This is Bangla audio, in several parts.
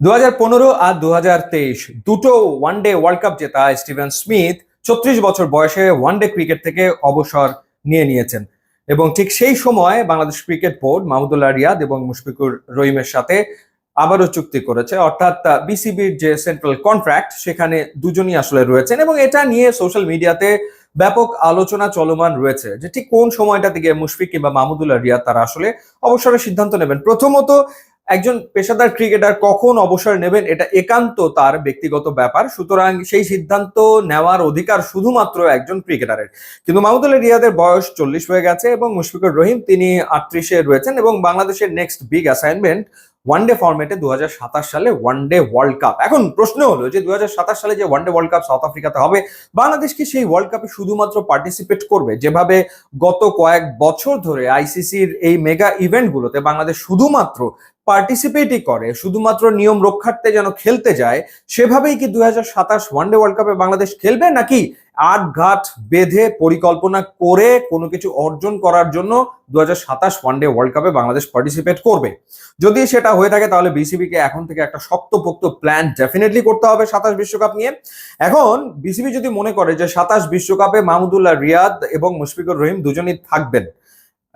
2015 আর 2023 দুটো ওয়ানডে ওয়ার্ল্ড কাপ জেতা স্টিভেন স্মিথ 36 বছর বয়সে ওয়ানডে ক্রিকেট থেকে অবসর নিয়েছেন এবং ঠিক সেই সময় বাংলাদেশ ক্রিকেট বোর্ড মাহমুদুল্লাহ রিয়াদ এবং মুশফিকুর রহিমের সাথে আবারও চুক্তি করেছে, অর্থাৎ বিসিবির যে সেন্ট্রাল কন্ট্রাক্ট সেখানে দুজনই আসলে রয়েছেন এবং এটা নিয়ে সোশ্যাল মিডিয়াতে ব্যাপক আলোচনা চলমান রয়েছে যে ঠিক কোন সময়টা থেকে মুশফিক কিংবা মাহমুদুল্লাহ রিয়াদ তারা আসলে অবসরের সিদ্ধান্ত নেবেন। প্রথমত, একজন পেশাদার ক্রিকেটার কখন অবসর নেবেন এটা একান্ত তার ব্যক্তিগত ব্যাপার, সুতরাং সেই সিদ্ধান্ত নেওয়ার অধিকার শুধুমাত্র একজন ক্রিকেটারের। কিন্তু মাহমুদুল্লাহ রিয়াদের বয়স 40 হয়ে গেছে এবং মুশফিকুর রহিম তিনি 38-এ রয়েছেন এবং বাংলাদেশের নেক্সট বিগ অ্যাসাইনমেন্ট ওয়ানডে ফরম্যাটে 2027 সালে ওয়ানডে ওয়ার্ল্ড কাপ। এখন প্রশ্ন হলো যে 2027 সালে যে ওয়ানডে ওয়ার্ল্ড কাপ সাউথ আফ্রিকাতে হবে, বাংলাদেশ কি সেই ওয়ার্ল্ড কাপে শুধুমাত্র পার্টিসিপেট করবে? যেভাবে গত কয়েক বছর ধরে আইসিসির এই মেগা ইভেন্টগুলোতে বাংলাদেশ শুধুমাত্র পার্টিসিপেটই করে, শুধুমাত্র নিয়ম রক্ষার্থে যেন খেলতে যায়, সেভাবেই কি 2027 ওয়ানডে ওয়ার্ল্ড কাপে বাংলাদেশ খেলবে, নাকি আটঘাট বেঁধে পরিকল্পনা করে কোনো কিছু অর্জন করার জন্য 2027 ওয়ানডে ওয়ার্ল্ড কাপে বাংলাদেশ পার্টিসিপেট করবে? যদি সেটা হয়ে থাকে তাহলে বিসিবি কে এখন থেকে একটা শক্তপোক্ত প্ল্যান ডেফিনেটলি করতে হবে 27 বিশ্বকাপ নিয়ে। এখন বিসিবি যদি মনে করে যে 27 বিশ্বকাপে মাহমুদুল্লাহ রিয়াদ এবং মুশফিকুর রহিম দুজনই থাকবেন,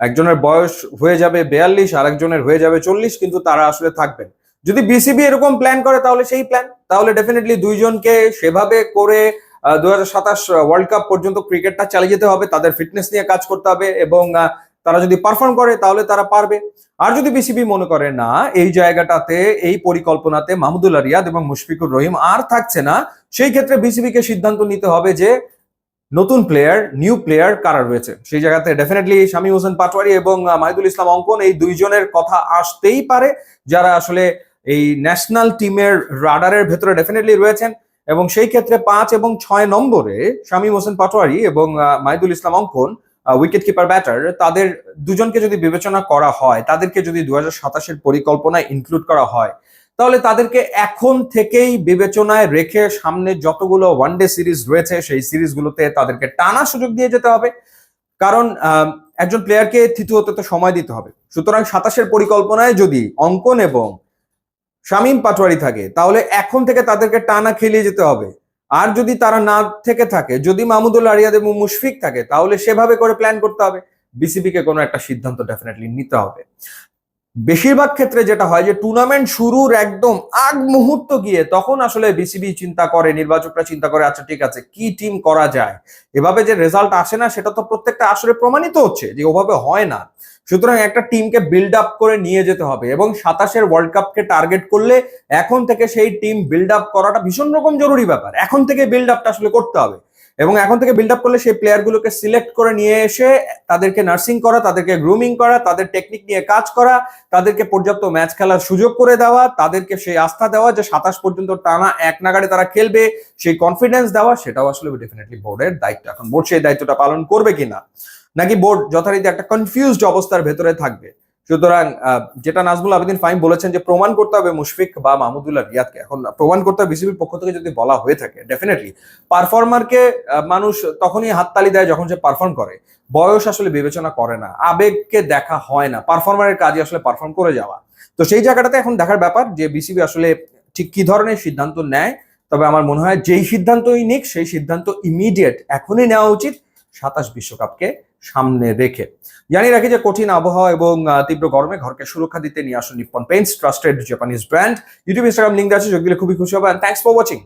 একজনের বয়স হয়ে যাবে 42 আর একজনের হয়ে যাবে 40, কিন্তু তারা আসলে থাকবেন, যদি বিসিবি এরকম প্ল্যান করে তাহলে সেই প্ল্যান, তাহলে ডেফিনেটলি দুইজনকে সেভাবে করে 2027 ওয়ার্ল্ড কাপ পর্যন্ত ক্রিকেটটা চালিয়ে যেতে হবে, তাদের ফিটনেস নিয়ে কাজ করতে হবে এবং তারা যদি পারফর্ম করে তাহলে তারা পারবে। আর যদি বিসিবি মনে করে না এই জায়গাটাতে এই পরিকল্পনাতে মাহমুদুল্লাহ রিয়াদ এবং মুশফিকুর রহিম আর থাকছে না, সেই ক্ষেত্রে বিসিবি কে সিদ্ধান্ত নিতে হবে যে নতুন প্লেয়ার, নিউ প্লেয়ার কারা রয়েছে। সেই জায়গাতে ডেফিনেটলি শামীম হোসেন পাটোয়ারি এবং মাহিদুল ইসলাম অঙ্কন এই দুইজনের কথা আসতেই পারে, যারা আসলে এই ন্যাশনাল টিমের রাডারের ভেতরে ডেফিনেটলি রয়েছেন। এবং সেই ক্ষেত্রে 5 এবং 6 নম্বরে শামীম হোসেন পাটোয়ারি এবং মাহিদুল ইসলাম অঙ্কন উইকেট কিপার ব্যাটার, তাদের দুজনকে যদি বিবেচনা করা হয়, তাদেরকে যদি 2027 পরিকল্পনায় ইনক্লুড করা হয়, তাহলে তাদেরকে এখন থেকেই বিবেচনায় রেখে সামনে যতগুলো ওয়ানডে সিরিজ রয়েছে সেই সিরিজগুলোতে তাদেরকে টানা সুযোগ দিয়ে যেতে হবে, কারণ একজন প্লেয়ারকে থিতু হতে তো সময় দিতে হবে। সুতরাং 27 পরিকল্পনায় যদি অঙ্কন এবং শামীম পাটোয়ারি থাকে তাহলে এখন থেকে তাদেরকে টানা খেলিয়ে যেতে হবে। আর যদি তারা না থেকে থাকে, যদি মাহমুদুল্লাহ রিয়াদ এবং মুশফিক থাকে, তাহলে সেভাবে করে প্ল্যান করতে হবে। বিসিবি কে কোনো একটা সিদ্ধান্ত ডেফিনেটলি নিতে হবে। বেশিরভাগ ক্ষেত্রে যেটা হয় যে টুর্নামেন্ট শুরুর একদম আগ মুহূর্ত গিয়ে তখন আসলে বিসিবি চিন্তা করে, নির্বাচকরা চিন্তা করে, আচ্ছা ঠিক আছে কি টিম করা যায়। এভাবে যে রেজাল্ট আসে না সেটা তো প্রত্যেকটা আসলে প্রমাণিত হচ্ছে যে ওভাবে হয় না। সুতরাং একটা টিমকে বিল্ড আপ করে নিয়ে যেতে হবে এবং 27 ওয়ার্ল্ড কাপকে টার্গেট করলে এখন থেকে সেই টিম বিল্ড আপ করাটা ভীষণ রকম জরুরি ব্যাপার। এখন থেকে বিল্ড আপটা আসলে করতে হবে এবং এখন থেকে বিল্ড আপ করলে সেই প্লেয়ারগুলোকে সিলেক্ট করে নিয়ে এসে তাদেরকে নার্সিং করা, তাদেরকে গ্রুমিং করা, তাদের টেকনিক নিয়ে কাজ করা, তাদেরকে পর্যাপ্ত ম্যাচ খেলার সুযোগ করে দেওয়া, তাদেরকে সেই আস্থা দেওয়া যে 27 পর্যন্ত টানা এক নাগাড়ে তারা খেলবে, সেই কনফিডেন্স দেওয়া, সেটাও আসলে ডেফিনেটলি বোর্ডের দায়িত্ব। এখন বোর্ড সেই দায়িত্বটা পালন করবে কিনা, নাকি বোর্ড যথারীতি একটা কনফিউজড অবস্থার ভেতরে থাকবে। সুতরাং যেটা নাজমুল আবেদিন ফাহিম বলেছেন যে প্রমাণ করতে হবে মুশফিক বা মাহমুদুল্লাহ রিয়াদকে, এখন প্রমাণ করতে হবে বিসিবির পক্ষ থেকে যদি বলা হয়ে থাকে, ডেফিনেটলি পারফর্মারকে মানুষ তখনই হাততালি দেয় যখন সে পারফর্ম করে, বয়স আসলে বিবেচনা করে না, আবেগকে দেখা হয় না, পারফর্মারের কাজই আসলে পারফর্ম করে যাওয়া। তো সেই জায়গাটাতে এখন দেখার ব্যাপার যে বিসিবি আসলে ঠিক কি ধরনের সিদ্ধান্ত নেয়। তবে আমার মনে হয় যেই সিদ্ধান্তই নিক সেই সিদ্ধান্ত ইমিডিয়েট এখনই নেওয়া উচিত 27 বিশ্বকাপকে সামনে রেখে। জানিয়ে রাখি যে কঠিন আবহাওয়া এবং তীব্র গরমে ঘরকে সুরক্ষা দিতে নিয়ে আসুন Nippon Paints, trusted Japanese brand. YouTube, Instagram link আছে, যোগ দিলে খুবই খুশি হবে। Thanks for watching.